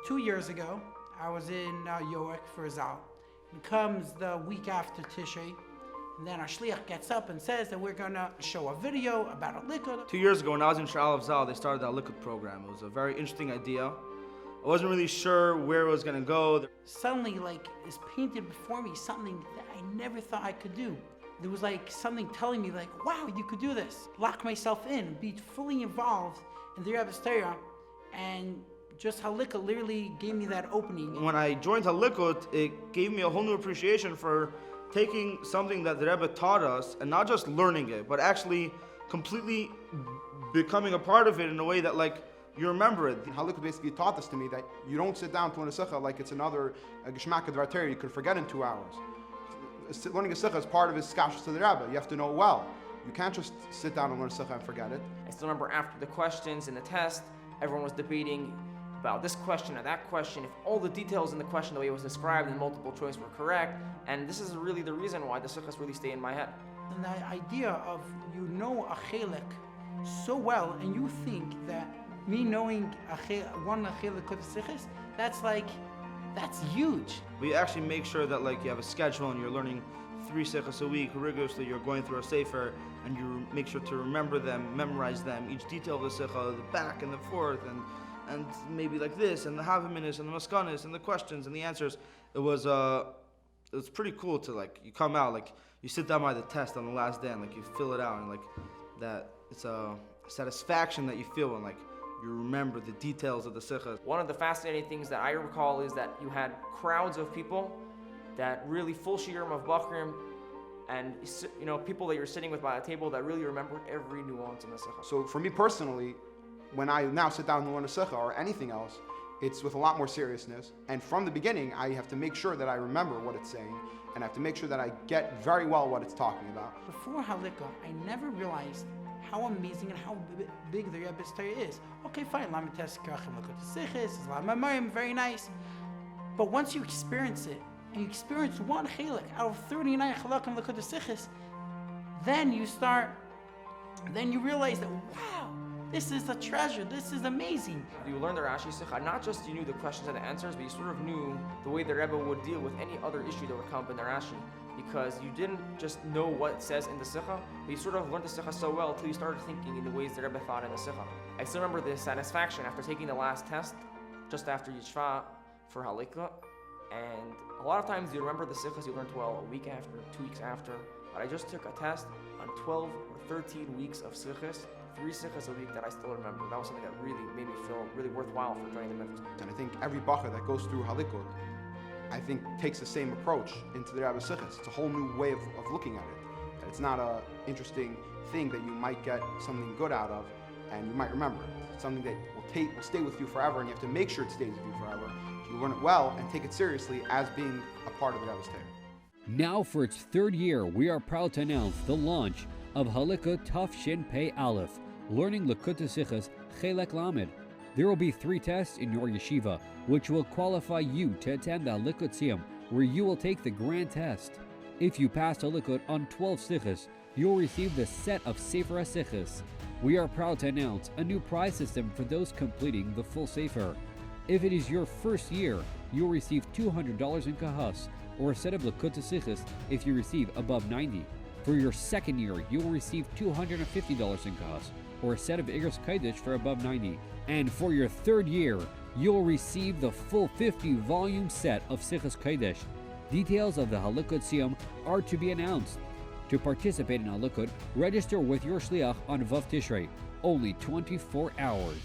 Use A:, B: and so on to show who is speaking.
A: 2 years ago, I was in Yoick for Zal. It comes the week after Tishrei, and then our shliach gets up and says that we're gonna show a video about a likud.
B: 2 years ago, when I was in Sha'al of Zal, they started that Halikut program. It was a very interesting idea. I wasn't really sure where it was gonna go.
A: Suddenly, is painted before me something that I never thought I could do. There was something telling me wow, you could do this. Lock myself in, be fully involved in the Rebbe's Torah, and just Halikut literally gave me that opening.
B: When I joined Halikut, it gave me a whole new appreciation for taking something that the Rebbe taught us and not just learning it, but actually completely becoming a part of it in a way that you remember it.
C: Halikut basically taught this to me, that you don't sit down to learn a sikha like it's another geschmack of the Torah you could forget in 2 hours. Learning a sikha is part of his skashas to the Rebbe. You have to know it well. You can't just sit down and learn a sikha and forget it.
D: I still remember after the questions in the test, everyone was debating about this question or that question, if all the details in the question, the way it was described in multiple choice were correct, and this is really the reason why the sikhas really stay in my head.
A: And the idea of a chelek so well, and you think that me knowing one chelek of sikhas, that's huge.
B: We actually make sure that you have a schedule and you're learning 3 sikhas a week rigorously. You're going through a sefer and you make sure to remember them, memorize them, each detail of the sikha, the back and the forth, and maybe this, and the havaminis, and the maskanis, and the questions, and the answers. It was pretty cool to you come out, you sit down by the test on the last day, and you fill it out, and that it's a satisfaction that you feel when you remember the details of the sikha.
D: One of the fascinating things that I recall is that you had crowds of people, that really full shiurim of Bachrim, and people that you're sitting with by a table that really remembered every nuance in the sikha.
C: So for me personally, when I now sit down to learn a sikha or anything else, it's with a lot more seriousness. And from the beginning, I have to make sure that I remember what it's saying, and I have to make sure that I get very well what it's talking about.
A: Before Halikut, I never realized how amazing and how big the Rebbe's Torah is. Okay, fine, Lamites Krachim Lakut Sichis, Lamamayim, very nice. But once you experience it, and you experience one chelik out of 39 chalakim Lakut Sichis, then you realize that, wow, this is a treasure, this is amazing.
D: You learned the Rashi Sikha, not just you knew the questions and the answers, but you sort of knew the way the Rebbe would deal with any other issue that would come up in the Rashi. Because you didn't just know what it says in the Sikha, but you sort of learned the Sikha so well until you started thinking in the ways the Rebbe thought in the Sikha. I still remember the satisfaction after taking the last test, just after Yishva for Halikut, and a lot of times you remember the Sikhas you learned well a week after, 2 weeks after, but I just took a test on 12 or 13 weeks of Sikhas, 3 sikhas a week that I still remember. That was something that really made me feel really worthwhile for joining the mitzvah.
C: And I think every bacher that goes through Halikut, I think takes the same approach into the Rebbe sikhas. It's a whole new way of looking at it. It's not an interesting thing that you might get something good out of and you might remember it. It's something that will stay with you forever, and you have to make sure it stays with you forever. You learn it well and take it seriously as being a part of the Rebbe's Torah.
E: Now for its 3rd year, we are proud to announce the launch of Halikut Taf Shin Pei Aleph, Learning Likutei Sichos Chelek Lamed. There will be 3 tests in your yeshiva, which will qualify you to attend the Halikut Siyum, where you will take the grand test. If you pass Halikut on 12 sichos, you will receive the set of Sefer HaSichos. We are proud to announce a new prize system for those completing the full Sefer. If it is your first year, you will receive $200 in kahas, or a set of Likutei Sichos if you receive above 90. For your second year, you will receive $250 in kahas, or a set of Igros Kodesh for above 90. And for your 3rd year, you'll receive the full 50-volume set of Sichos Kodesh. Details of the Halikut Siyum are to be announced. To participate in Halikut, register with your shliach on Vav Tishrei, only 24 hours.